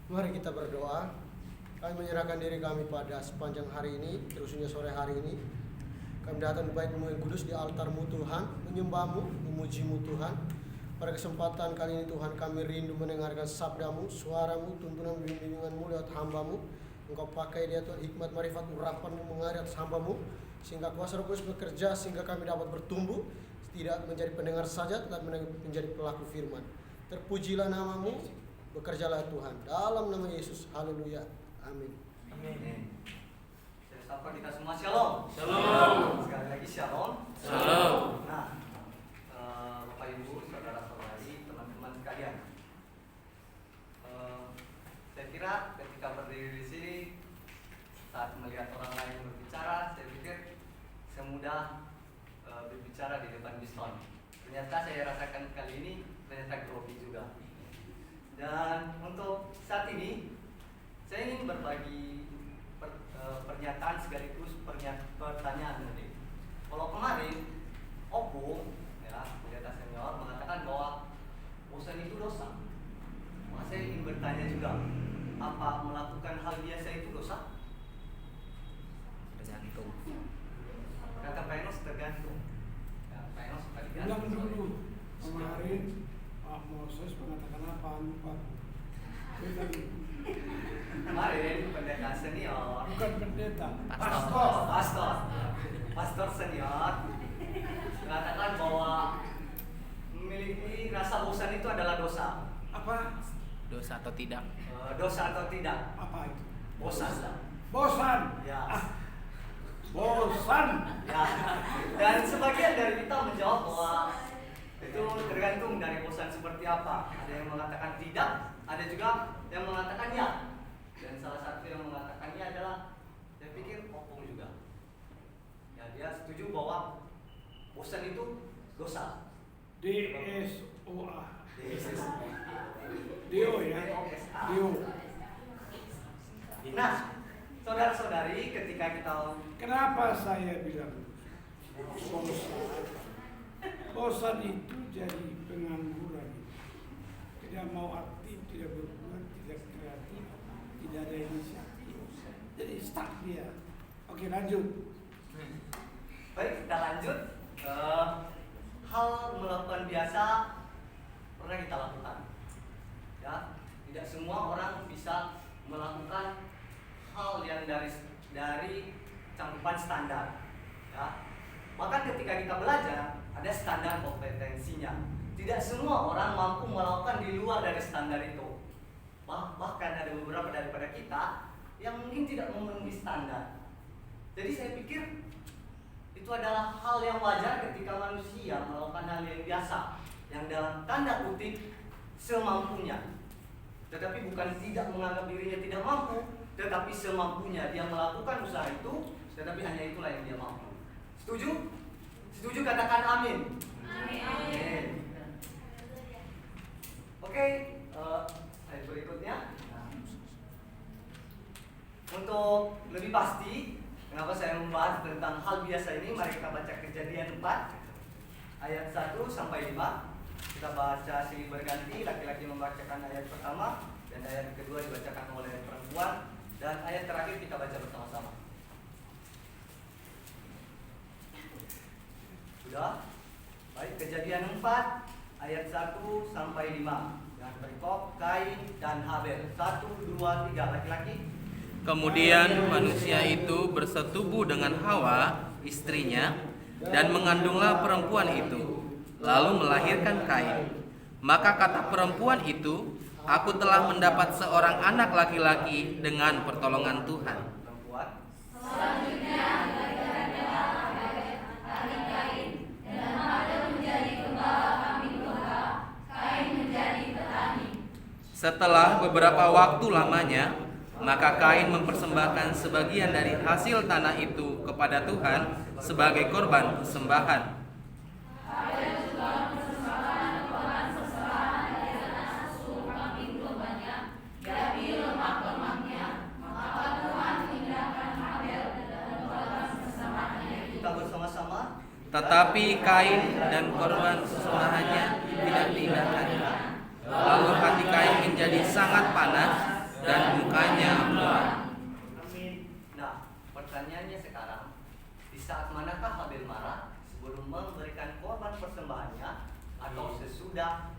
Mari kita berdoa. Kami menyerahkan diri kami pada sepanjang hari ini, terusannya sore hari ini. Kami datang di bait-Mu yang kudus, di altar-Mu Tuhan, menyembah-Mu, memuji-Mu Tuhan. Pada kesempatan kali ini Tuhan, kami rindu mendengarkan sabda-Mu, suara-Mu, tuntunan bimbingan-Mu lewat hamba-Mu. Engkau pakai dia Tuhan, hikmat, marifat, urapan-Mu mengalir atas hamba-Mu, sehingga kuasa Roh Kudus bekerja, sehingga kami dapat bertumbuh, tidak menjadi pendengar saja, tetapi menjadi pelaku firman. Terpujilah nama-Mu, bekerjalah Tuhan. Dalam nama Yesus, haleluya, amin. Amin. Saya sapa kita semua, shalom. Shalom. Sekali lagi shalom. Shalom. Nah, Bapak Ibu, saudara-saudari, teman-teman sekalian, saya kira ketika berdiri di sini, saat melihat orang lain berbicara, saya pikir semudah berbicara di depan bison. Ternyata saya rasakan kali ini ternyata grogi juga. Dan untuk saat ini saya ingin berbagi pernyataan sekaligus pertanyaan nanti. Kalau kemarin Opung, ya, pendeta senior mengatakan bahwa bosan itu dosa. Maka saya ingin bertanya juga, apa melakukan hal biasa itu dosa? Tergantung. Kata Pak Enos tergantung. Ya, Pak Enos tadi Bilang dulu kemarin Pak Moses mengatakan apa? Lupa. Kemarin pendeta senior, Bukan pendeta, pastor senior mengatakan bahwa memiliki rasa bosan itu adalah dosa. apa? Dosa atau tidak? Dosa atau tidak? Apa itu? Bosan. Bosan. Ya. Bosan. Ya. Dan sebagian dari kita menjawab bahwa itu tergantung dari bosan seperti apa. Ada yang mengatakan tidak, ada juga yang mengatakan ya. Dan salah satu yang mengatakannya adalah, saya pikir Opung juga. Ya, dia setuju bahwa bosan itu dosa. DSOA. Yesus. Dio ya. Dio. Nah, saudara-saudari, ketika kita Kenapa saya bilang bosan? Bosan itu jadi pengangguran. Tidak mau aktif, tidak berbuat, tidak kreatif, tidak ada inisiatif. Jadi stuck dia. Oke, lanjut. baik, kita lanjut. Hal melakukan biasa pernah kita lakukan. Ya, tidak semua orang bisa melakukan hal yang dari cakupan standar. Ya. Bahkan ketika kita belajar, ada standar kompetensinya. Tidak semua orang mampu melakukan di luar dari standar itu. Bahkan ada beberapa daripada kita yang mungkin tidak memenuhi standar. Jadi saya pikir itu adalah hal yang wajar ketika manusia melakukan hal yang biasa, yang dalam tanda kutip semampunya. Tetapi bukan tidak menganggap dirinya tidak mampu, tetapi semampunya dia melakukan usaha itu, tetapi hanya itulah yang dia mampu. Setuju? Setuju, katakan amin. Amin. Oke, slide berikutnya. Untuk lebih pasti kenapa saya membahas tentang hal biasa ini, mari kita baca Kejadian 4 ayat 1 sampai 5. Kita baca silih berganti, laki-laki membacakan ayat pertama dan ayat kedua dibacakan oleh perempuan, dan ayat terakhir kita baca bersama-sama. Sudah? Baik, Kejadian 4 ayat 1 sampai 5. Yang berikut Kain dan Habel. 1, 2, 3, laki-laki. Kemudian manusia itu bersetubuh dengan Hawa, istrinya, dan mengandunglah perempuan itu, lalu melahirkan Kain. Maka kata perempuan itu, aku telah mendapat seorang anak laki-laki dengan pertolongan Tuhan. Perempuan. Selanjutnya bagaimana Habel Kain, dan Habel menjadi gembala kambing domba, Kain menjadi petani. Setelah beberapa waktu lamanya, maka Kain mempersembahkan sebagian dari hasil tanah itu kepada Tuhan sebagai korban persembahan. Habel juga mempersembahkan korban persembahan dari tanah susu kambing dombanya, jadi lemak-lemaknya. Maka Tuhan mengindahkan Habel dan korban persembahannya itu. Kita bersama-sama. Tetapi Kain dan korban persembahannya tidak diindahkannya. Lalu hati Kain menjadi sangat panas, dan mukanya muram. Amin. Nah, pertanyaannya sekarang, di saat manakah Habel marah? Sebelum memberikan korban persembahannya atau sesudah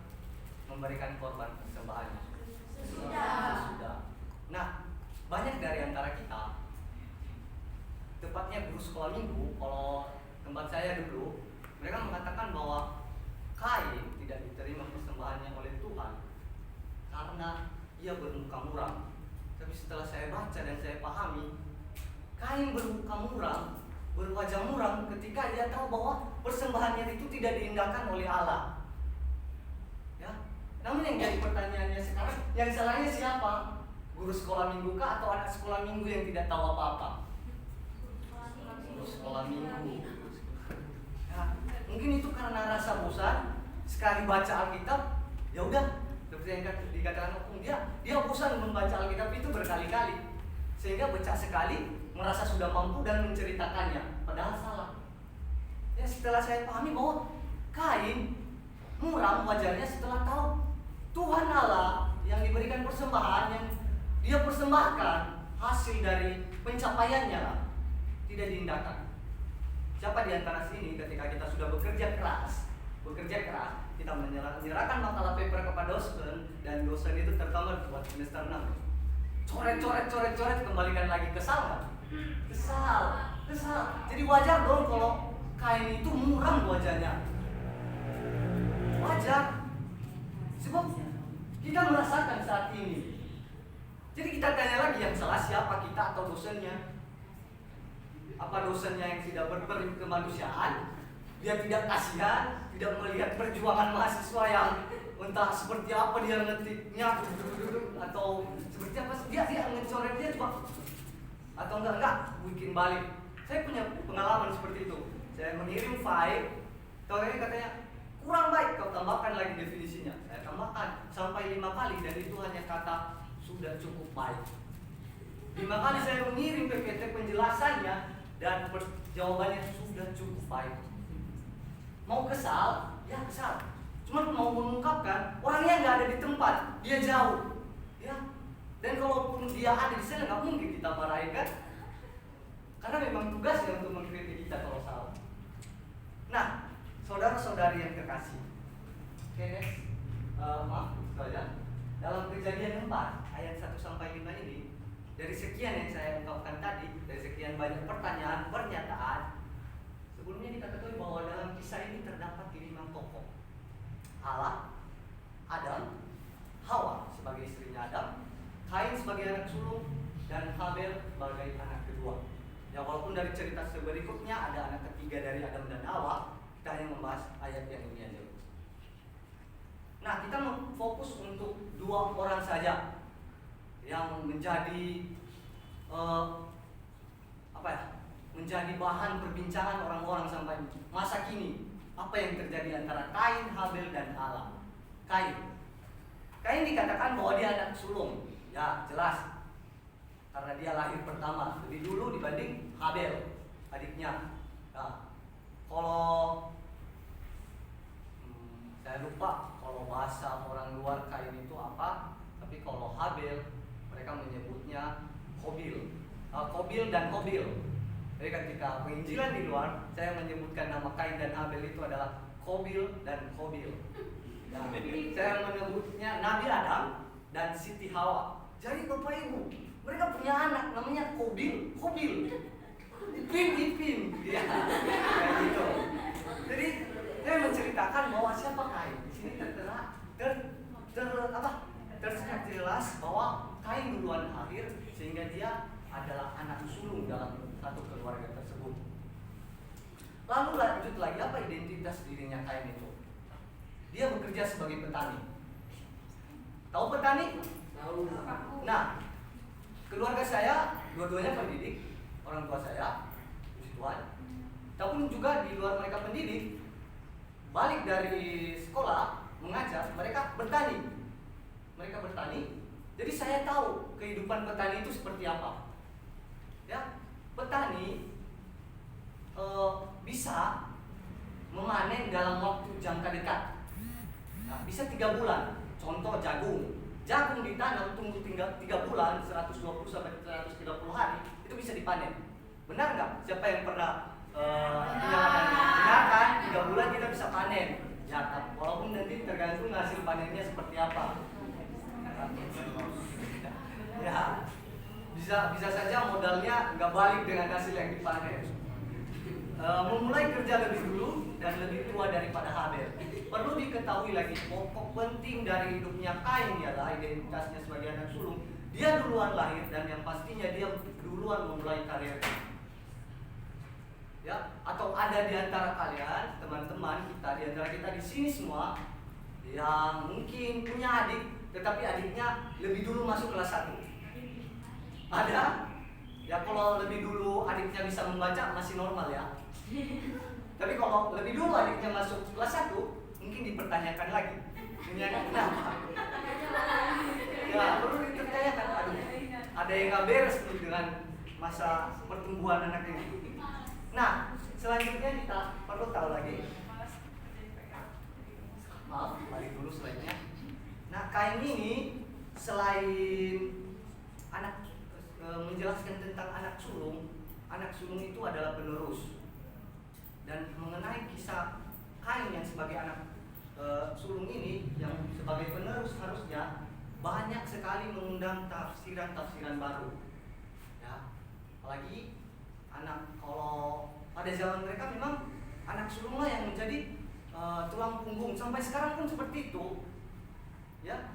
memberikan korban persembahannya? Sesudah. Nah, banyak dari antara kita, tepatnya guru sekolah minggu, kalau tempat saya dulu, mereka mengatakan bahwa Kain tidak diterima persembahannya oleh Tuhan karena ia bermuka muram. Tapi setelah saya baca dan saya pahami, Kain bermuka muram, berwajah muram ketika dia tahu bahwa persembahannya itu tidak diindahkan oleh Allah. Ya, namun yang jadi pertanyaannya sekarang, yang salahnya siapa? Guru sekolah minggu kah atau anak sekolah minggu yang tidak tahu apa-apa? Guru sekolah minggu. Ya, mungkin itu karena rasa bosan sekali baca Alkitab, ya udah seperti yang dikatakan hukum, dia bosan membaca Alkitab itu berkali-kali sehingga baca sekali merasa sudah mampu dan menceritakannya, padahal salah. Ya, setelah saya pahami bahwa Kain muram wajahnya setelah tahu Tuhan Allah yang diberikan persembahan yang dia persembahkan hasil dari pencapaiannya lah, tidak diindahkan. Siapa di antara sini ketika kita sudah bekerja keras, kita menyerahkan makalah paper kepada dosen dan dosen itu terutama buat semester 6. Coret, kembalikan lagi, kesal nggak? Kesal. Jadi wajar dong kalau Kain itu muram wajahnya. Wajar. Sebab kita merasakan saat ini. Jadi kita tanya lagi, yang salah siapa, kita atau dosennya? Apa dosennya yang tidak berkemanusiaan? Dia tidak kasihan, tidak melihat perjuangan mahasiswa yang entah seperti apa dia ngetiknya atau seperti apa dia ngecoret dia coba atau enggak bikin balik. Saya punya pengalaman seperti itu. Saya mengirim file, katanya kurang baik, kau tambahkan lagi definisinya. Saya tambahkan sampai 5 kali dan itu hanya kata sudah cukup baik. 5 kali saya mengirim PPT penjelasannya dan jawabannya sudah cukup baik. Mau kesal? Ya kesal. Cuman mau mengungkapkan, orangnya nggak ada di tempat, dia jauh. Ya. Dan kalaupun dia ada di sana, nggak mungkin kita marahin kan? Karena memang tugasnya untuk mengkritik kita kalau salah. Nah, saudara-saudari yang terkasih, oke next, maaf sekalian. Dalam Kejadian 4 ayat 1-5 ini, dari sekian yang saya ungkapkan tadi, dari sekian banyak pertanyaan, pernyataan, sebelumnya kita ketahui bahwa dalam kisah ini terdapat 5 tokoh. Allah, Adam, Hawa sebagai istrinya Adam, Kain sebagai anak sulung, dan Habel sebagai anak kedua. Ya, walaupun dari cerita berikutnya ada anak ketiga dari Adam dan Hawa, kita hanya membahas ayat yang ini aja. Nah, kita fokus untuk 2 orang saja yang menjadi menjadi bahan perbincangan orang-orang sampai masa kini. Apa yang terjadi antara Kain, Habel, dan Allah? Kain dikatakan bahwa dia anak sulung. Ya, jelas. Karena dia lahir pertama, lebih dulu dibanding Habel, adiknya. Nah, kalau saya lupa kalau bahasa orang luar Kain itu apa, tapi kalau Habel mereka menyebutnya Kobil dan Hobil. Jadi ketika penginjilan di luar, saya menyebutkan nama Kain dan Habel itu adalah Kobil dan Hobil. Nah, saya menyebutnya Nabi Adam dan Siti Hawa. Jadi Bapak Ibu, mereka punya anak namanya Kobil. Ipin. Ya, kayak gitu. Jadi saya menceritakan bahwa siapa Kain. Di sini tersirat jelas bahwa Kain duluan lahir sehingga dia adalah anak sulung dalam satu keluarga tersebut. Lalu lanjut lagi, apa identitas dirinya Kain itu? Dia bekerja sebagai petani. Tahu petani? Tahu. Nah, keluarga saya dua-duanya pendidik, orang tua saya puji Tuhan. Tapi juga di luar mereka pendidik, balik dari sekolah mengajar, mereka bertani. Jadi saya tahu kehidupan petani itu seperti apa. Ya, petani bisa memanen dalam waktu jangka dekat. Nah, bisa 3 bulan. Contoh jagung jagung ditanam tunggu tinggal 3 bulan, 120 sampai 130 hari itu bisa dipanen. Benar nggak? Siapa yang pernah benar kan? 3 bulan kita bisa panen. Ya, walaupun nanti tergantung hasil panennya seperti apa. Ya, bisa saja modalnya nggak balik dengan hasil yang dipanen. Memulai kerja lebih dulu dan lebih tua daripada Habel. Perlu diketahui lagi, pokok penting dari hidupnya Kain ialah identitasnya sebagai anak sulung. Dia duluan lahir dan yang pastinya dia duluan memulai karirnya. Ya, atau ada di antara kalian, teman-teman kita, di antara kita di sini semua yang mungkin punya adik, tetapi adiknya lebih dulu masuk kelas 1. Ada? Ya, kalau lebih dulu adiknya bisa membaca masih normal ya. Tapi kalau lebih dulu adiknya masuk kelas 1, mungkin dipertanyakan lagi. Ditanyakan kenapa? Ya, perlu dipertanyakan. Aduh, ada yang nggak beres tuh dengan masa pertumbuhan anak ini. Nah, selanjutnya kita perlu tahu lagi. Maaf, balik dulu slide-nya. Nah, Kain ini selain menjelaskan tentang anak sulung itu adalah penerus. Dan mengenai kisah Kain yang sebagai anak sulung ini, yang sebagai penerus harusnya banyak sekali mengundang tafsiran-tafsiran baru. Ya, apalagi kalau pada zaman mereka memang anak sulunglah yang menjadi tulang punggung, sampai sekarang pun seperti itu. Ya.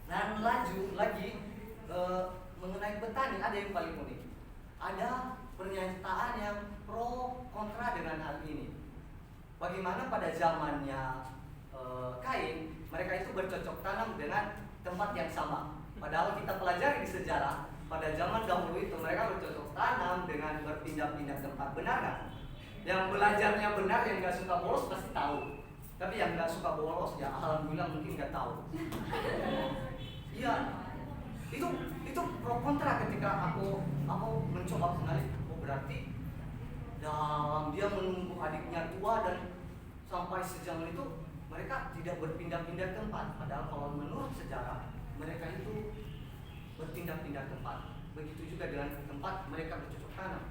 Dan laju lagi mengenai petani ada yang paling unik. Ada pernyataan yang pro kontra dengan hal ini. Bagaimana pada zamannya Kain, mereka itu bercocok tanam dengan tempat yang sama. Padahal kita pelajari di sejarah, pada zaman dahulu itu mereka bercocok tanam dengan berpindah-pindah tempat. Benar nggak? Yang belajarnya benar, yang nggak suka bolos pasti tahu. Tapi yang nggak suka bolos ya alhamdulillah mungkin nggak tahu. Iya, itu pro kontra ketika aku mencoba mengenali. Oh, berarti dalam dia menunggu adiknya tua dan sampai sejam itu mereka tidak berpindah-pindah tempat. Padahal kalau menurut sejarah mereka itu berpindah-pindah tempat. Begitu juga dengan tempat mereka bercocok tanam.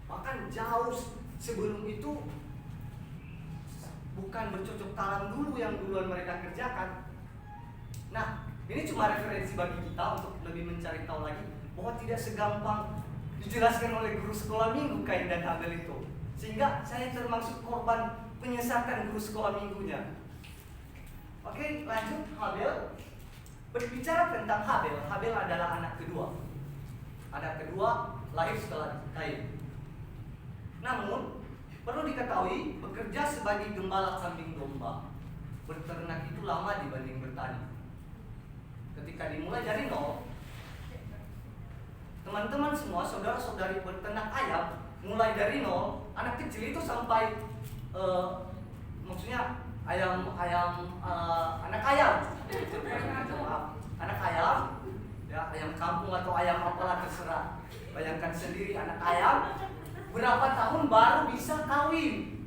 Bahkan jauh sebelum itu bukan bercocok tanam dulu yang duluan mereka kerjakan. Nah, ini cuma referensi bagi kita untuk lebih mencari tahu lagi bahwa tidak segampang dijelaskan oleh guru sekolah minggu Kain dan Habel itu. Sehingga saya termasuk korban penyesatan guru sekolah minggunya. Oke, lanjut. Habel. Berbicara tentang Habel adalah anak kedua. Anak kedua lahir setelah Kain. Namun, perlu diketahui bekerja sebagai gembala kambing domba, berternak itu lama dibanding bertani. Ketika dimulai dari nol, teman-teman semua, saudara-saudari berternak ayam, mulai dari nol, anak kecil itu sampai maksudnya anak ayam, anak ayam, ya ayam kampung atau ayam apalah terserah. Bayangkan sendiri anak ayam berapa tahun baru bisa kawin,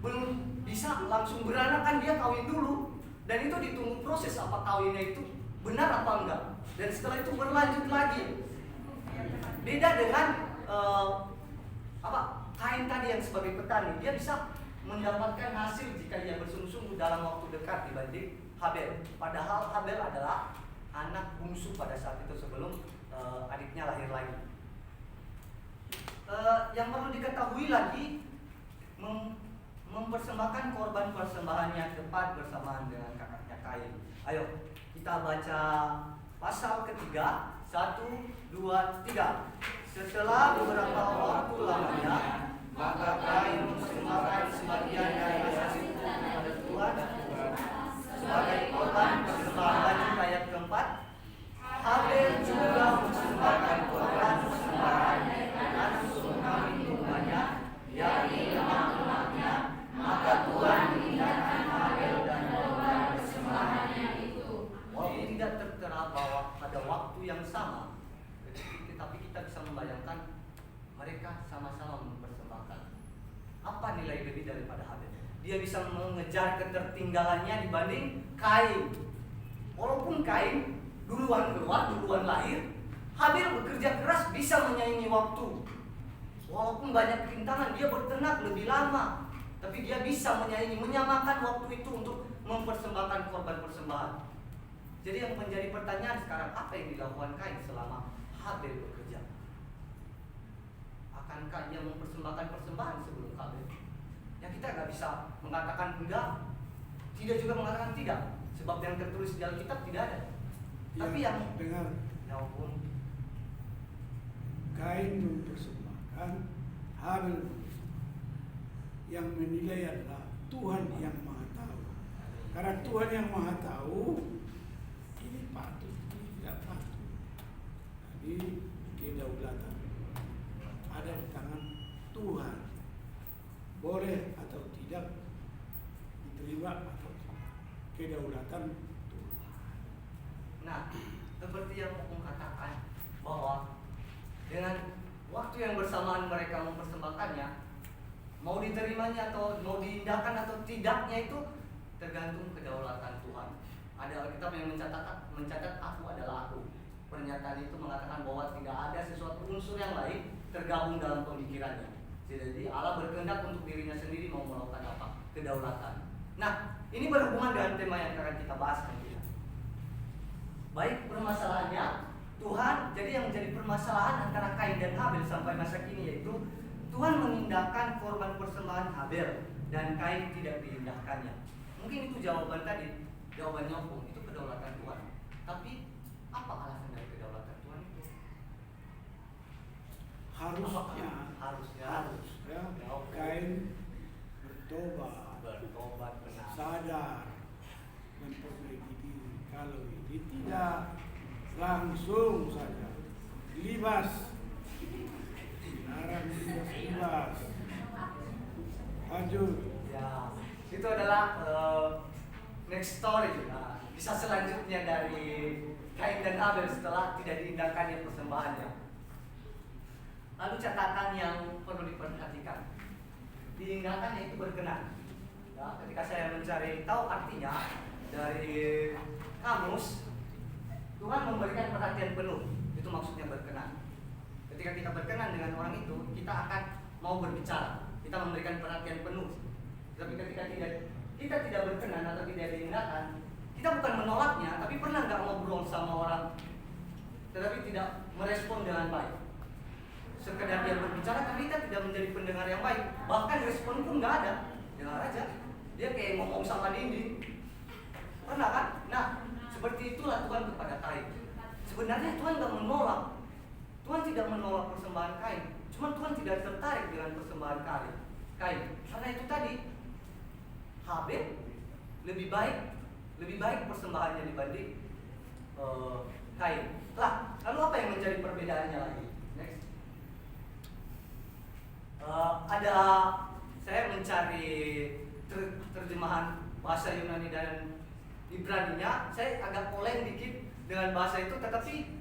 belum bisa langsung beranak kan dia kawin dulu, dan itu ditunggu proses apa kawinnya itu benar apa enggak, dan setelah itu berlanjut lagi. Beda dengan Kain tadi yang sebagai petani, dia bisa mendapatkan hasil jika dia bersungguh-sungguh dalam waktu dekat dibanding Habel. Padahal Habel adalah anak bungsu pada saat itu sebelum adiknya lahir lagi. Yang perlu diketahui lagi, mempersembahkan korban persembahannya tepat bersamaan dengan kakaknya Kain. Ayo kita baca pasal ketiga, 1, 2, 3. Setelah beberapa waktu lamanya, maka Kain mempersembahkan sebagian dari hasil kepada Tuhan sebagai korban persembahan. Lanjut ayat keempat. Habel juga mempersembahkan korban persembahan anak sulung kambing dombanya, yakni lemak-lemaknya. Maka Tuhan mengindahkan Habel dan korban persembahannya itu. Walaupun tidak tertera bahwa pada waktu yang sama, tetapi kita bisa membayangkan mereka sama-sama mempersembahkan. Apa nilai lebih daripada Habel? Dia bisa mengejar ketertinggalannya dibanding Kain. Walaupun walaupun Kain duluan keluar, duluan lahir, Habil bekerja keras bisa menyaingi waktu. Walaupun banyak rintangan, dia berternak lebih lama, tapi dia bisa menyaingi, menyamakan waktu itu untuk mempersembahkan korban persembahan. Jadi yang menjadi pertanyaan sekarang, apa yang dilakukan Kain selama Habil bekerja? Akankah ia mempersembahkan persembahan sebelum Habil? Ya kita nggak bisa mengatakan enggak, tidak juga mengatakan tidak, sebab yang tertulis di Alkitab tidak ada. Tapi yang dengar, ya ampun, Kain mempersembahkan, Habil yang menilai adalah Tuhan yang Maha Tahu. Karena Tuhan yang Maha Tahu, ini patut, ini tidak patut. Jadi kedaulatan ada di tangan Tuhan. Boleh atau tidak diterima atau tidak. Kedaulatan Tuhan. nah seperti yang Om katakan bahwa dengan waktu yang bersamaan mereka mempersembahkannya, mau diterimanya atau mau diindahkan atau tidaknya itu tergantung kedaulatan Tuhan. Ada Alkitab yang mencatat aku adalah aku. Pernyataan itu mengatakan bahwa tidak ada sesuatu unsur yang lain tergabung dalam pemikirannya. Jadi Allah berkehendak untuk dirinya sendiri mau melakukan apa? Kedaulatan. Nah, ini berhubungan dengan tema yang akan kita bahas nanti. Baik permasalahannya Tuhan, jadi yang menjadi permasalahan antara Kain dan Habil sampai masa kini yaitu Tuhan mengindahkan korban persembahan Habil dan Kain tidak diindahkannya. Mungkin itu jawaban tadi, jawabannya itu kedaulatan Tuhan. Tapi apa alasan dari kedaulatan Tuhan itu? Harusnya Harus ya. Kain bertobat, benar. sadar, memperbaiki diri. Kalau ini tidak, langsung saja libas, dilarang libas. Lanjut. Ya, itu adalah next story. Nah, bisa selanjutnya dari Kain dan Habil setelah tidak diindahkannya persembahannya. Lalu catatan yang perlu diperhatikan, diindahkannya itu berkenan. Ya, ketika saya mencari tahu artinya dari kamus, Tuhan memberikan perhatian penuh. Itu maksudnya berkenan. Ketika kita berkenan dengan orang itu, kita akan mau berbicara. Kita memberikan perhatian penuh. Tapi ketika kita tidak berkenan atau tidak diindahkan, kita bukan menolaknya, tapi pernah nggak ngobrol sama orang, tetapi tidak merespon dengan baik. Sekedar dia berbicara, tapi kita tidak menjadi pendengar yang baik. Bahkan respon pun nggak ada, dengar aja. Dia kayak ngomong sama dinding. Pernah kan? Nah, seperti itulah Tuhan kepada Kain. Sebenarnya Tuhan nggak menolak. Tuhan tidak menolak persembahan Kain. Cuma Tuhan tidak tertarik dengan persembahan Kain. Karena itu tadi, Habil lebih baik persembahannya dibanding Kain. Lah, lalu apa yang menjadi perbedaannya lagi? Next. Saya mencari terjemahan bahasa Yunani dan Ibraninya. Saya agak oleng dikit dengan bahasa itu, tetapi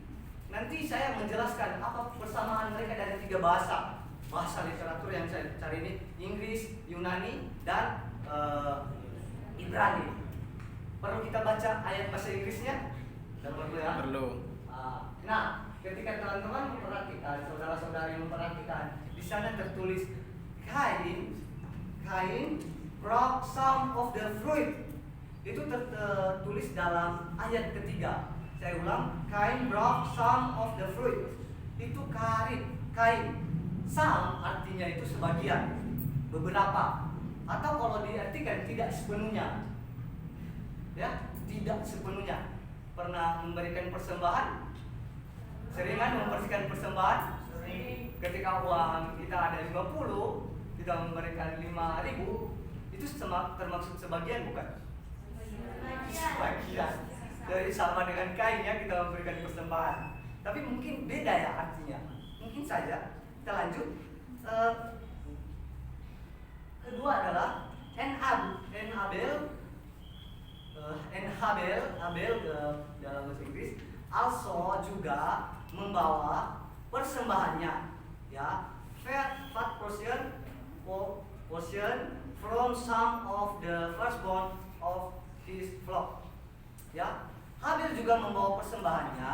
nanti saya menjelaskan apa persamaan mereka dari 3 bahasa. Bahasa literatur yang saya cari ini Inggris, Yunani, dan Ibrani. Perlu kita baca ayat bahasa Inggrisnya? Perlu ya? Perlu. Nah, ketika teman-teman memperhatikan, saudara-saudari memperhatikan, di sana tertulis Kain brought some of the fruit. Itu tertulis dalam ayat ketiga. Saya ulang, Kain brought some of the fruit. Itu Kain. Some artinya itu sebagian, beberapa, atau kalau diartikan tidak sepenuhnya. Ya, tidak sepenuhnya. Pernah memberikan persembahan? Seringan membersihkan persembahan? Ketika uang kita ada 50, kita memberikan 5.000, itu termaksud sebagian bukan? Sebagian. Jadi sama dengan Kain ya, kita memberikan persembahan. Tapi mungkin beda ya artinya. Mungkin saja. Kita lanjut. Kedua adalah Abel dalam bahasa Inggris also juga membawa persembahannya, ya, fat portion from some of the firstborn of his flock. Ya, Habil juga membawa persembahannya.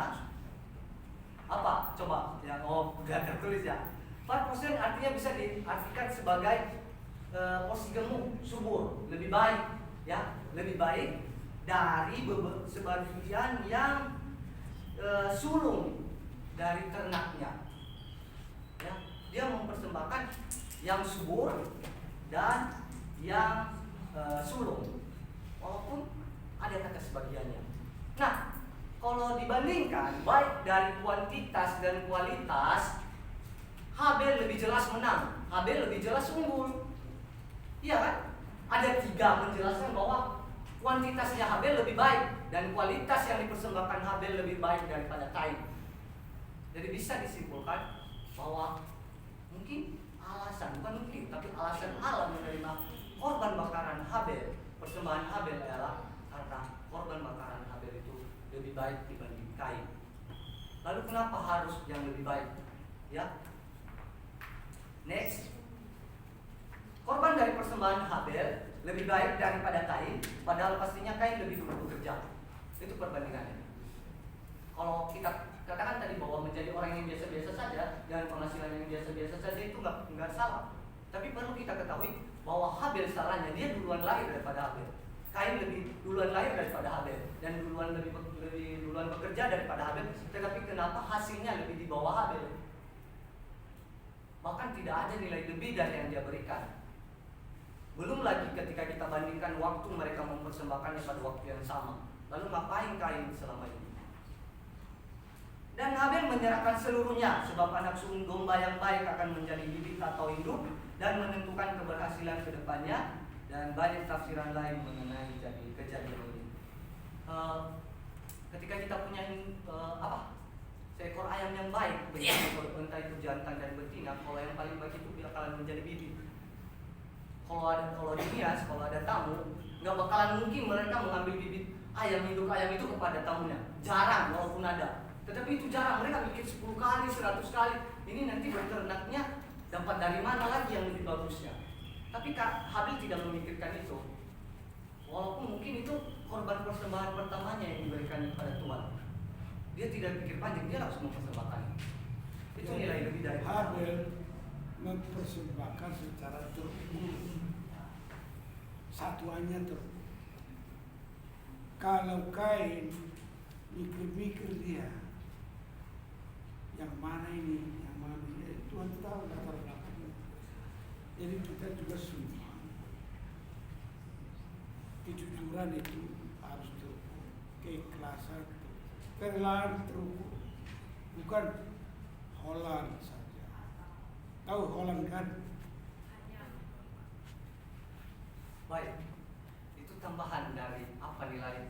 Apa? Coba ya, gak tertulis ya. 4% artinya bisa diartikan sebagai porsi gemuk, subur, lebih baik, ya, lebih baik dari sebagian yang sulung dari ternaknya. Ya, dia mempersembahkan yang subur dan yang sulung, walaupun ada kata sebagiannya. Nah, kalau dibandingkan baik dari kuantitas dan kualitas, Habel lebih jelas menang, Habel lebih jelas unggul. Iya kan? Ada 3 menjelaskan bahwa kuantitasnya Habel lebih baik dan kualitas yang dipersembahkan Habel lebih baik daripada Kain. Jadi bisa disimpulkan bahwa mungkin alasan, bukan mungkin, tapi alasan Allah menerima korban bakaran Habel, persembahan Habel adalah karena korban bakaran Habel itu lebih baik dibanding Kain. Lalu kenapa harus yang lebih baik? Ya. Next. Korban dari persembahan Habel lebih baik daripada Kain, padahal pastinya Kain lebih dulu bekerja. Itu perbandingannya. Kalau kita katakan tadi bahwa menjadi orang yang biasa-biasa saja dan penghasilan yang biasa-biasa saja itu nggak salah. Tapi perlu kita ketahui bahwa Habel salahnya, dia duluan lahir daripada Habel. Kain lebih duluan lahir daripada Habel dan lebih duluan bekerja daripada Habel. Tetapi kenapa hasilnya lebih di bawah Habel? Bahkan tidak ada nilai lebih dari yang dia berikan. Belum lagi ketika kita bandingkan waktu mereka mempersembahkannya pada waktu yang sama. Lalu ngapain Kain selama ini? Dan Habel menyerahkan seluruhnya, sebab anak sulung domba yang baik akan menjadi bibit atau induk dan menentukan keberhasilan kedepannya. Dan banyak tafsiran lain mengenai kejadian ini. Ketika kita punya seekor ayam yang baik, entah itu jantan dan betina, kalau yang paling baik itu dia akan menjadi bibit. Kalau Dias, kalau ada tamu, nggak bakalan mungkin mereka mengambil bibit ayam, induk ayam itu kepada tamunya. Jarang, walaupun ada. Tetapi itu jarang, mereka bikin 10 kali, 100 kali. Ini nanti berternaknya dapat dari mana lagi yang lebih bagusnya. Tapi Habel tidak memikirkan itu. Walaupun mungkin itu korban persembahan pertamanya yang diberikan kepada Tuhan. Dia tidak pikir panjang, dia langsung mempersembahkan. Itu nilai lebih dari Habel mempersembahkan secara terukur, satuannya terukur. Kalau Kain mikir-mikir dia, yang mana ini, yang mana ini, Tuhan tahu latar belakangnya. Jadi kita juga semua kejujuran itu harus terukur, keikhlasan, kerelaan terukur, bukan Holland saja. Tahu Holland kan? baik. Itu tambahan dari apa nilai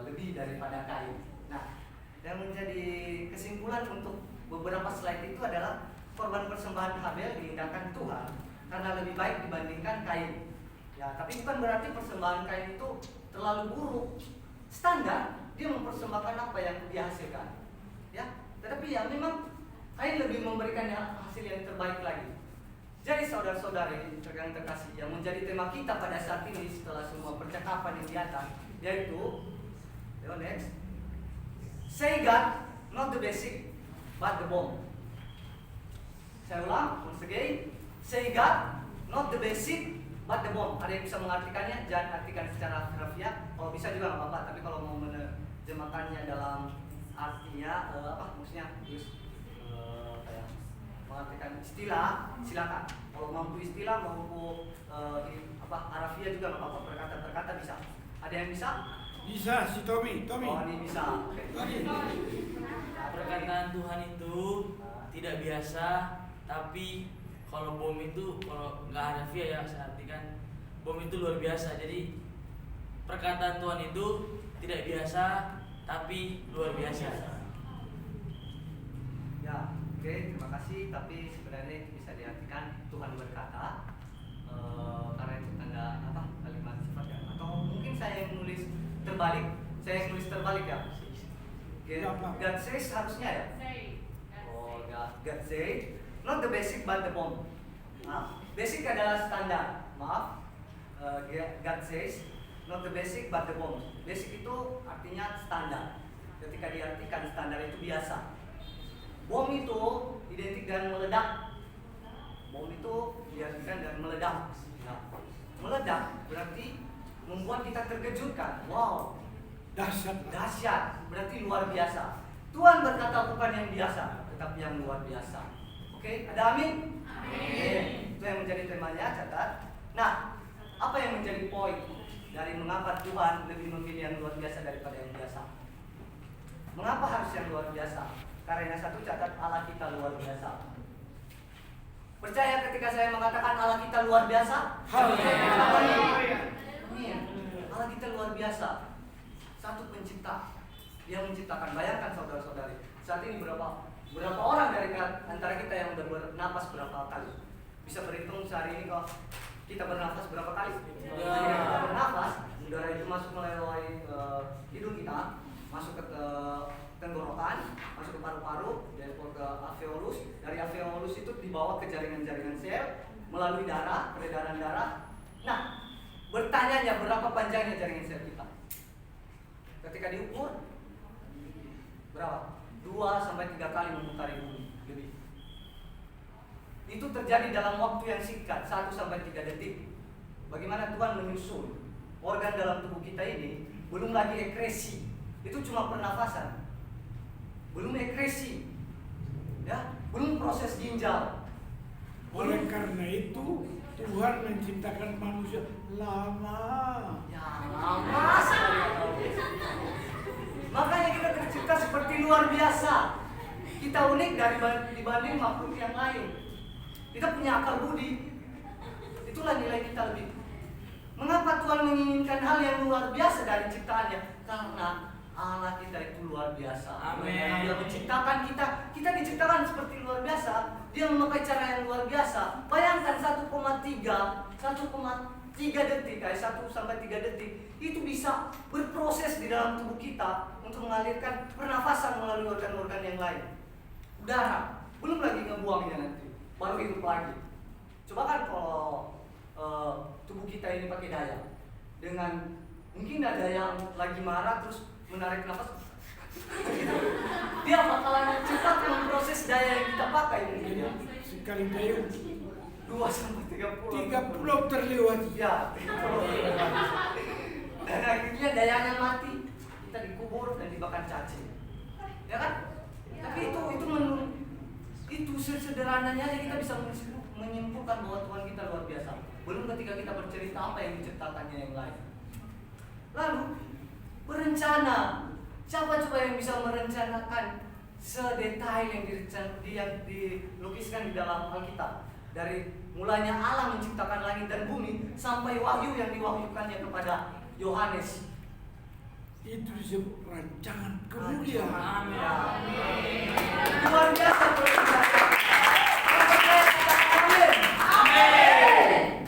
lebih daripada Kain. Nah, yang menjadi kesimpulan untuk beberapa slide itu adalah korban persembahan Habel diindahkan Tuhan karena lebih baik dibandingkan Kain. Ya, tapi bukan berarti persembahan Kain itu terlalu buruk. Standar, dia mempersembahkan apa yang dia hasilkan. Ya, tetapi ya memang Kain lebih memberikan hasil yang terbaik lagi. Jadi saudara-saudari yang terkasih, yang menjadi tema kita pada saat ini setelah semua percakapan yang di atas, yaitu next, say God, not the basic, but the bomb. Saya ulang, once again, say God, not the basic, but the bomb. Ada yang bisa mengartikannya? Jangan artikan secara harfiah. Kalau bisa juga nggak apa-apa. Tapi kalau mau menerjemahkannya dalam artinya maksudnya kayak mengartikan istilah, silakan. Kalau mampu istilah, mampu harfiah juga nggak apa-apa. Berkata-berkata bisa. Ada yang bisa? Bisa si Tommy. Oh, ini bisa. Perkataan Tuhan itu tidak biasa, tapi kalau bom itu, kalau nggak harfiah ya saya artikan bom itu luar biasa. Jadi perkataan Tuhan itu tidak biasa, tapi luar biasa. Ya, oke, terima kasih. Tapi sebenarnya bisa diartikan Tuhan berkata, karena itu tanda kalimat sifat ya. Atau mungkin saya yang nulis terbalik. Ya. God says harusnya ya. Oh, God say, not the basic but the bomb. Basic adalah standar. Maaf. God says, not the basic but the bomb. Basic itu artinya standar. ketika diartikan standar itu biasa. Bom itu identik dengan meledak. Bom itu diartikan dengan meledak. Nah, meledak berarti membuat kita terkejutkan. Wow, dahsyat, berarti luar biasa. Tuhan berkata bukan yang biasa, tetapi yang luar biasa. Oke, ada amin? Amin. Itu yang menjadi temanya, catat. Nah, apa yang menjadi poin dari mengapa Tuhan lebih memilih yang luar biasa daripada yang biasa? Mengapa harus yang luar biasa? Karena satu, catat, Allah kita luar biasa. Percaya ketika saya mengatakan Allah kita luar biasa? Amin. Allah kita luar biasa. Satu pencipta. Dia menciptakan. Bayangkan saudara-saudari, saat ini berapa orang dari antara kita yang sudah bernafas berapa kali? Bisa berhitung sehari ini kalau kita bernafas berapa kali? Ketika kita bernafas, udara itu masuk melalui hidung kita, masuk ke tenggorokan, masuk ke paru-paru, dari ke alveolus. Dari alveolus itu dibawa ke jaringan-jaringan sel, melalui darah, peredaran darah. Nah, bertanyanya berapa panjangnya jaringan sel kita? Ketika diukur, berapa? 2-3 kali memutari bumi lebih. Itu terjadi dalam waktu yang singkat, 1-3 detik. Bagaimana Tuhan menyusun organ dalam tubuh kita ini? Belum lagi ekresi, itu cuma pernafasan. Belum ekresi, ya, belum proses ginjal. Oleh karena itu Tuhan menciptakan manusia lama. Ya, lama sekali. Makanya kita tercipta seperti luar biasa. Kita unik dibanding makhluk yang lain. Kita punya akal budi. Itulah nilai kita lebih. Mengapa Tuhan menginginkan hal yang luar biasa dari ciptaannya? Karena Allah kita itu luar biasa. Amin. Dia menciptakan kita diciptakan seperti luar biasa. Dia memakai cara yang luar biasa. Bayangkan 1,3 detik, 1-3 detik itu bisa berproses di dalam tubuh kita untuk mengalirkan pernafasan melalui organ-organ yang lain. Udara, belum lagi ngebuangnya nanti, baru hidup lagi. Coba kan kalau tubuh kita ini pakai daya, dengan mungkin ada yang lagi marah terus menarik nafas, dia bakalan cepat memproses daya yang kita pakai mungkin ya. Sekali dayung 2-30 terlewati. ya, 30. Dan akhirnya dayanya mati, kita dikubur dan dibakar cacing, ya kan? Tapi itu sesederhananya aja kita bisa menyimpulkan bahwa Tuhan kita luar biasa. Belum ketika kita bercerita apa yang diciptakannya yang lain. Lalu berencana, siapa coba yang bisa merencanakan sedetail yang dilukiskan di dalam Alkitab? Dari mulanya Allah menciptakan langit dan bumi sampai wahyu yang diwahyukannya kepada Yohanes. Itu disebut rancangan kemuliaan. Amin. Luar biasa berbicara. Amin.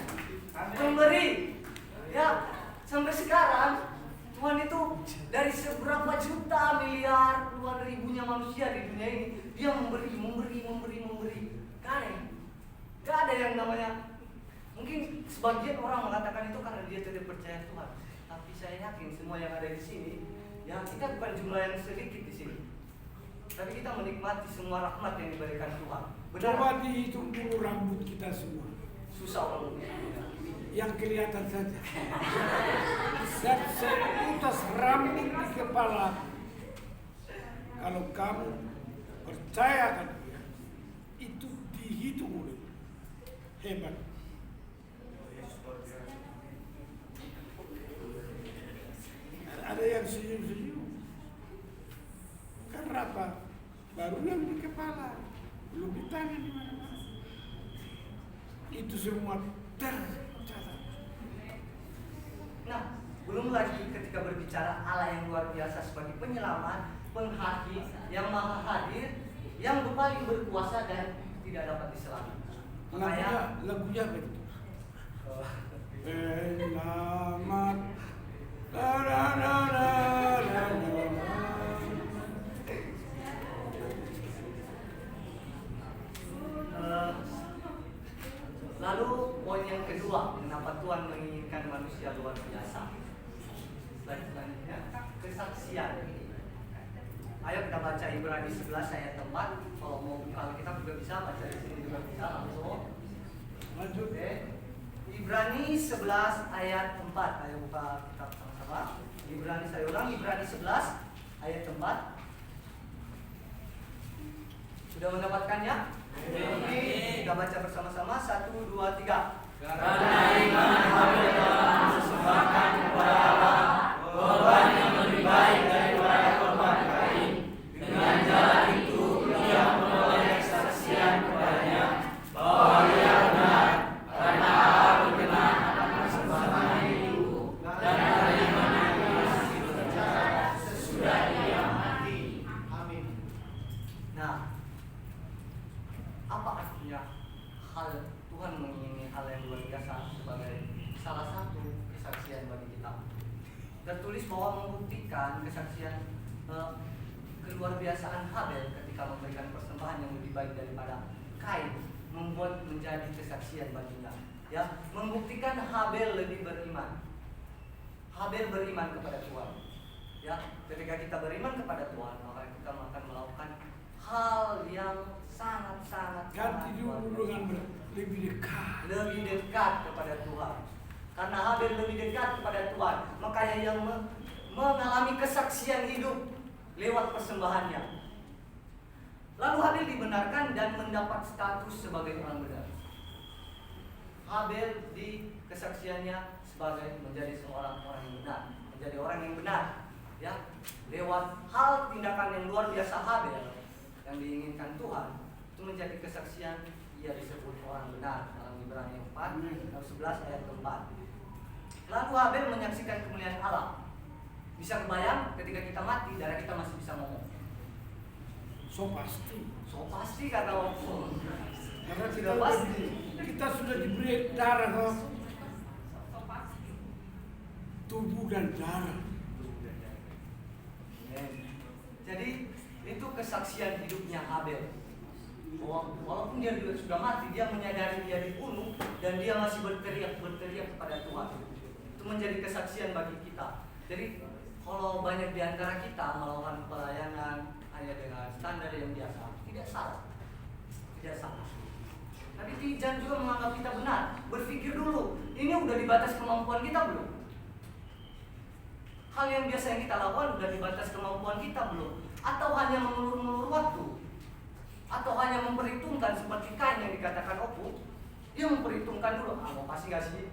Memberi. Ya, sampai sekarang Tuhan itu dari seberapa juta miliar puluhan ribunya manusia di dunia ini, dia memberi. Gak ada yang namanya, mungkin sebagian orang mengatakan itu karena dia tidak percaya Tuhan. Tapi saya yakin semua yang ada di sini, ya kita bukan jumlah yang sedikit di sini. Tapi kita menikmati semua rahmat yang diberikan Tuhan. Benar? Coba dihitung dulu rambut kita semua. Susah orang. Yang kelihatan saja. Dan seutas rambut di kepala. Kalau kamu percayakan dia, itu dihitung oleh hebat. Ada yang senyum-senyum. Karena apa? Baru yang di kepala, belum di tangan di mana-mana. Itu semua tercatat. Nah, belum lagi ketika berbicara Allah yang luar biasa sebagai penyelamat, penghakim, yang maha hadir, yang paling berkuasa dan tidak dapat diselami. Lagunya apa itu? Selamat. Lalu poin yang kedua, kenapa Tuhan menginginkan manusia luar biasa? Selanjutnya, kesaksian. Ibrani 11 ayat 4. Kalau mau buka kita juga bisa, baca di sini juga bisa langsung. Lanjut. Oke. Ibrani 11 ayat 4. Ayo buka kitab sama-sama. Ibrani, saya ulang, Ibrani 11 ayat 4. Sudah mendapatkannya? Oke, kita baca bersama-sama. 1, 2, 3. Karena iman Habel telah mempersembahkan kepada Allah korban yang lebih baik daripada korban Kain. Dengan jalan itu ia memperoleh kesaksian kepadanya bahwa ia benar, karena Allah berkenan akan persembahan itu dan menerimanya masih berbicara sesudah ia mati. Amin. Nah, apa artinya hal Tuhan mengingini hal yang luar biasa sebagai salah satu kesaksian bagi kita? Tertulis bahwa membuktikan kesaksian keluar biasaan Habel ketika memberikan persembahan yang lebih baik daripada Kain membuat menjadi kesaksian baginya. Ya, membuktikan Habel lebih beriman. Habel beriman kepada Tuhan. Ya, ketika kita beriman kepada Tuhan, maka kita akan melakukan hal yang sangat-sangat Ganti luar dulu biasa. dengan lebih dekat. Lebih dekat kepada Tuhan. Karena Habel lebih dekat kepada Tuhan, makanya yang mengalami kesaksian hidup lewat persembahannya. Lalu Habel dibenarkan dan mendapat status sebagai orang benar. Habel di kesaksiannya sebagai menjadi seorang orang yang benar, menjadi orang yang benar, ya, lewat hal tindakan yang luar biasa Habel yang diinginkan Tuhan, itu menjadi kesaksian ia disebut orang benar dalam Ibrani 4 ayat 11 ayat 4. Lalu Habel menyaksikan kemuliaan Allah. Bisa kebayang ketika kita mati darah kita masih bisa ngomong. So pasti. So pasti kata waktu. Karena Sudah pasti. kita sudah diberi darah, toh. Tubuh dan darah. Jadi itu kesaksian hidupnya Habel. Walaupun dia juga sudah mati, dia menyadari dia dibunuh dan dia masih berteriak kepada Tuhan. Itu menjadi kesaksian bagi kita. Jadi kalau banyak di antara kita melakukan pelayanan hanya dengan standar yang biasa, tidak salah. Tidak salah. Tapi jangan juga menganggap kita benar. Berpikir dulu, ini udah di batas kemampuan kita belum? Hal yang biasa yang kita lakukan udah di batas kemampuan kita belum? Atau hanya mengulur-ulur waktu? Atau hanya memperhitungkan seperti Kain yang dikatakan Opu? Dia memperhitungkan dulu, mau kasih gak sih?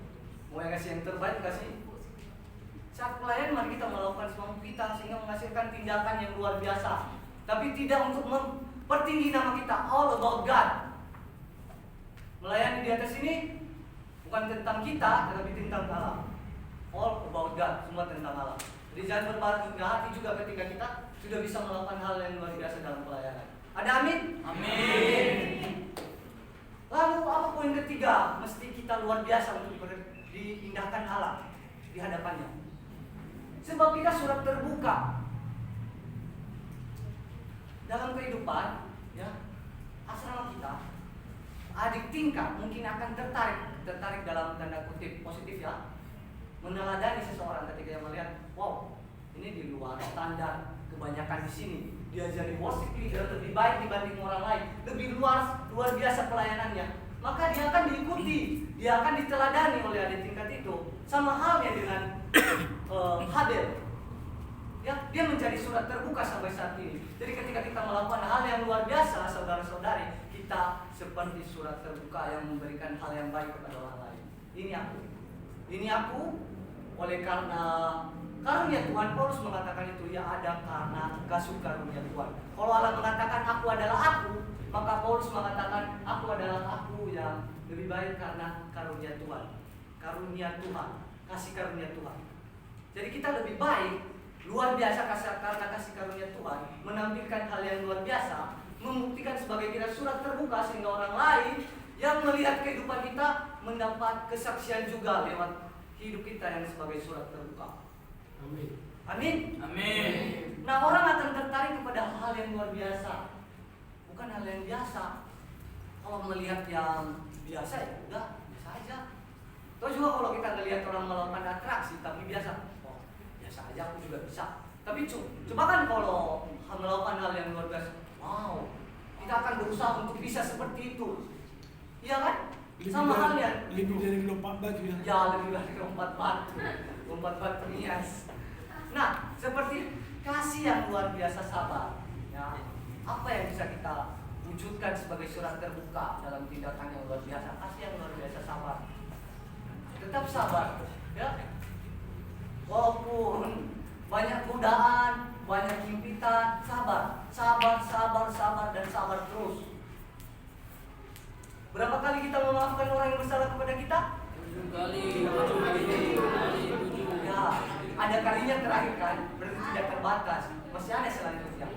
Mau yang kasih yang terbaik gak sih? Saat pelayan mari kita melakukan semampu kita sehingga menghasilkan tindakan yang luar biasa. Tapi tidak untuk mempertinggi nama kita, all about God. Melayani di atas ini bukan tentang kita, tetapi tentang Allah. All about God, semua tentang Allah. Jadi jangan berpaling hati juga ketika kita sudah bisa melakukan hal yang luar biasa dalam pelayanan. Ada amin? Amin. Lalu apa poin ketiga? Mesti kita luar biasa untuk diindahkan Allah di hadapannya. Sebab kita surat terbuka dalam kehidupan, ya, asrama kita. Adik tingkat mungkin akan tertarik dalam tanda kutip positif, ya, meneladani seseorang ketika dia melihat, wow, ini di luar standar kebanyakan di sini. Diajari worship leader lebih baik dibanding orang lain, lebih luar biasa pelayanannya. Maka dia akan diikuti, dia akan diteladani oleh adik tingkat itu. Sama halnya dengan Habel. Ya, dia menjadi surat terbuka sampai saat ini. Jadi ketika kita melakukan hal yang luar biasa, saudara-saudari, kita seperti surat terbuka yang memberikan hal yang baik kepada orang lain. Ini aku oleh karena karunia Tuhan. Paulus mengatakan itu, ya, ada karena kasih karunia Tuhan. Kalau Allah mengatakan aku adalah aku, maka Paulus mengatakan aku adalah aku yang lebih baik karena karunia Tuhan. Karunia Tuhan, kasih karunia Tuhan. Jadi kita lebih baik luar biasa karena kasih karunia Tuhan, menampilkan hal yang luar biasa, membuktikan sebagai kita surat terbuka sehingga orang lain yang melihat kehidupan kita mendapat kesaksian juga lewat hidup kita yang sebagai surat terbuka. Amin. Amin. Amin. Nah, orang akan tertarik kepada hal yang luar biasa, bukan hal yang biasa. Kalau melihat yang biasa, ya udah biasa aja. Terus juga kalau kita melihat orang melakukan atraksi tapi biasa, oh biasa aja, aku juga bisa. Tapi coba kan kalau melakukan hal yang luar biasa berusaha untuk bisa seperti itu. Iya kan? Sama halnya. Lebih dari lompat baju ya. Ya, lebih dari lompat batu hias. Nah, seperti kasih yang luar biasa sabar. Ya, apa yang bisa kita wujudkan sebagai surat terbuka dalam tindakan yang luar biasa? Kasih yang luar biasa sabar. Tetap sabar, ya. Walaupun banyak godaan, banyak himpitan, sabar, dan sabar terus. Berapa kali kita memaafkan orang yang bersalah kepada kita? 7 kali. Ya, ada kalinya terakhir kan, berarti tidak terbatas. Masih ada selanjutnya.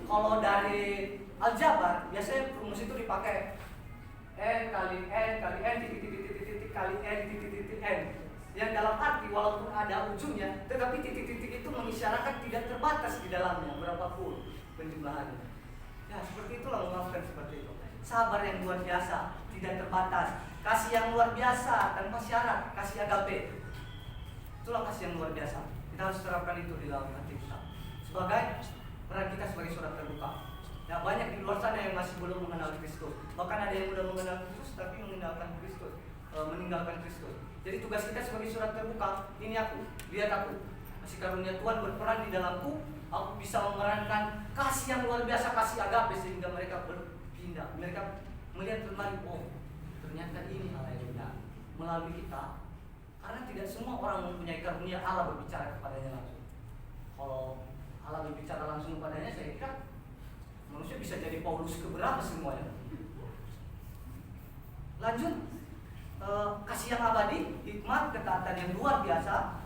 Kalau dari aljabar, biasanya rumus itu dipakai n kali n kali n titik kali n titik n. Yang dalam arti walaupun ada ujungnya, tetapi titik-titik itu mengisyaratkan tidak terbatas di dalamnya berapapun penjumlahannya. Ya, seperti itulah memaafkan seperti itu. Sabar yang luar biasa, tidak terbatas. Kasih yang luar biasa tanpa syarat, kasih agape. Itulah kasih yang luar biasa. Kita harus terapkan itu di dalam hati kita. Sebagai peran kita sebagai surat terbuka. Ya, banyak di luar sana yang masih belum mengenal Kristus. Bahkan ada yang sudah mengenal Kristus tapi meninggalkan Kristus. Jadi tugas kita sebagai surat terbuka, ini aku, lihat aku. Kasih karunia Tuhan berperan di dalamku. Aku bisa memerankan kasih yang luar biasa, kasih agape sehingga mereka berpindah. Mereka melihat kembali, oh ternyata ini hal yang benar melalui kita. Karena tidak semua orang mempunyai karunia Allah berbicara kepadanya langsung. Kalau Allah berbicara langsung kepadanya, saya kira manusia bisa jadi Paulus keberapa semuanya. Lanjut, kasih yang abadi, hikmat, ketaatan yang luar biasa.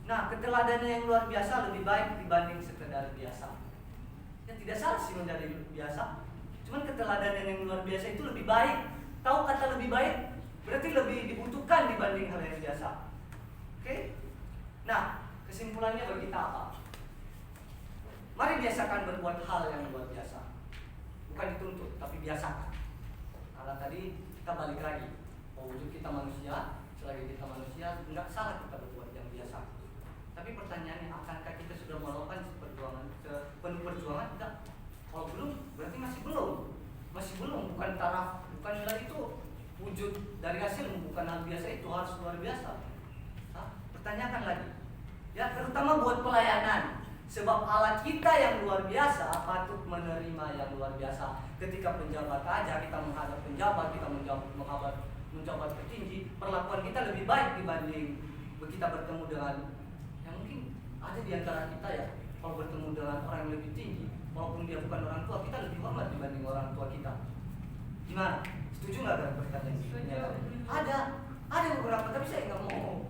Nah, keteladanan yang luar biasa lebih baik dibanding sekedar biasa. Ya tidak salah sih menjadi biasa, cuman keteladanan yang luar biasa itu lebih baik. Tahu kata lebih baik? Berarti lebih dibutuhkan dibanding hal yang biasa. Oke? Nah, kesimpulannya bagi kita apa? Mari biasakan berbuat hal yang luar biasa. Bukan dituntut, tapi biasakan. Karena tadi kita balik lagi, wujud kita manusia, selagi kita manusia, enggak salah kita berbuat yang biasa. Tapi pertanyaannya, akankah kita sudah melakukan penuh perjuangan? Tidak. Kalau belum, berarti masih belum. Bukan taraf, bukan nilai itu wujud dari hasil, bukan hal biasa itu harus luar biasa. Nah, pertanyakan lagi. Ya, terutama buat pelayanan. Sebab Allah kita yang luar biasa patut menerima yang luar biasa. Ketika penjabat aja kita menghadap penjabat, kita menjabat petinggi, perlakuan kita lebih baik dibanding kita bertemu dengan yang mungkin ada di antara kita ya. Kalau bertemu dengan orang yang lebih tinggi, walaupun dia bukan orang tua, kita lebih hormat dibanding orang tua kita. Gimana? Setuju nggak dengan pertanyaan ini? Ada beberapa, tapi saya nggak mau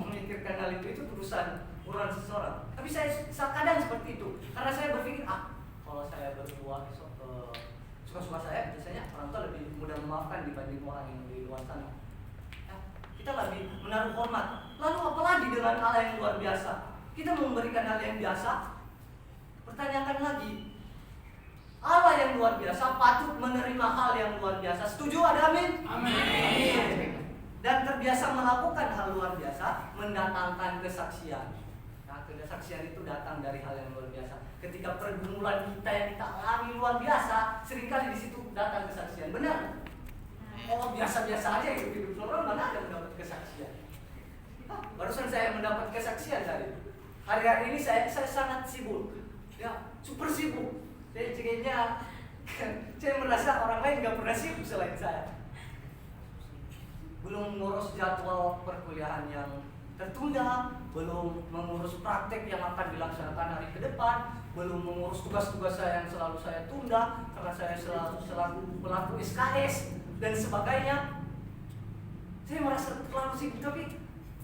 memikirkan hal itu urusan seseorang. Tapi saya kadang seperti itu, karena saya berpikir kalau saya berbuat suka-suka saya, biasanya orang tua lebih mudah memaafkan dibanding orang yang di luar sana. Ya, kita lebih menaruh hormat. Lalu apalagi dengan hal yang luar biasa? Kita memberikan hal yang biasa, pertanyakan lagi. Allah yang luar biasa patut menerima hal yang luar biasa. Setuju? Ada amin? Amin. Dan terbiasa melakukan hal luar biasa mendatangkan kesaksian. Nah, kesaksian itu datang dari hal yang luar biasa. Ketika pergumulan kita yang kita alami luar biasa, seringkali di situ datang kesaksian. Benar? Oh, biasa-biasa aja hidup orang, mana ada mendapat kesaksian? Barusan saya mendapat kesaksian tadi. Hari-hari ini saya sangat sibuk, ya super sibuk. Saya merasa orang lain nggak pernah sibuk selain saya. Belum mengurus jadwal perkuliahan yang tertunda, belum mengurus praktek yang akan dilaksanakan hari ke depan, belum mengurus tugas-tugas saya yang selalu saya tunda karena saya selalu pelaku SKS dan sebagainya. Saya merasa terlalu sibuk, tapi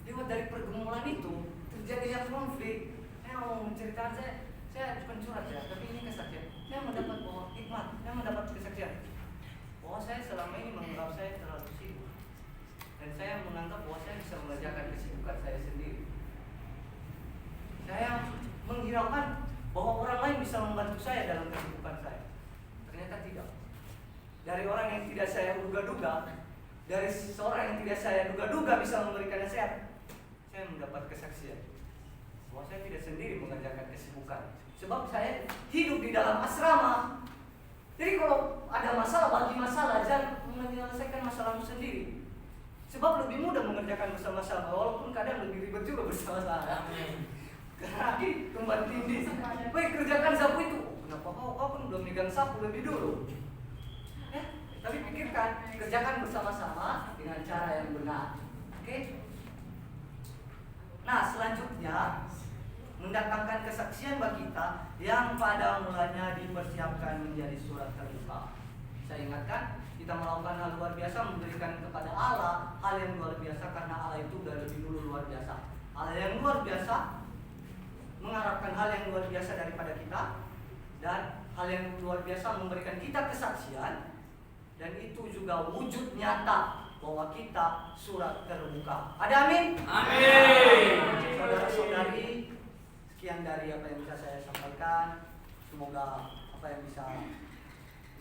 lewat dari pergumulan itu terjadinya konflik. Saya mau menceritakan, saya bukan curhat ya, tapi ini kesaksian. Saya mendapat bahwa hikmat, saya mendapat kesaksian bahwa saya selama ini menganggap saya terlalu sibuk, dan saya menganggap bahwa saya bisa mengerjakan kesibukan saya sendiri. Saya menghiraukan bahwa orang lain bisa membantu saya dalam kesibukan saya. Ternyata tidak. Dari orang yang tidak saya duga-duga, dari seorang yang tidak saya duga-duga bisa memberikan nasihat, saya mendapat kesaksian bahwa saya tidak sendiri mengerjakan kesibukan. Sebab saya hidup di dalam asrama. Jadi kalau ada masalah, bagi masalah, jangan menyelesaikan masalahmu sendiri. Sebab lebih mudah mengerjakan bersama-sama, walaupun kadang lebih ribet juga bersama-sama. Amin. Karena kembali tindih. Baik, kerjakan sapu itu. Kenapa kau kan belum megang sapu lebih dulu? Ya, tapi pikirkan, kerjakan bersama-sama dengan cara yang benar. Oke? Nah, selanjutnya mendatangkan kesaksian bagi kita yang pada mulanya dipersiapkan menjadi surat terbuka. Saya ingatkan, kita melakukan hal luar biasa, memberikan kepada Allah hal yang luar biasa karena Allah itu udah lebih dulu luar biasa. Hal yang luar biasa, mengharapkan hal yang luar biasa daripada kita, dan hal yang luar biasa memberikan kita kesaksian, dan itu juga wujud nyata bahwa kita surat terbuka. Ada amin? Amin. Saudara-saudari, sekian dari apa yang bisa saya sampaikan. Semoga apa yang bisa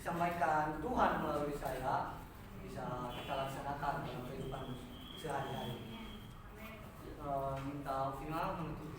disampaikan Tuhan melalui saya bisa kita laksanakan dalam kehidupan sehari-hari. Minta final menutup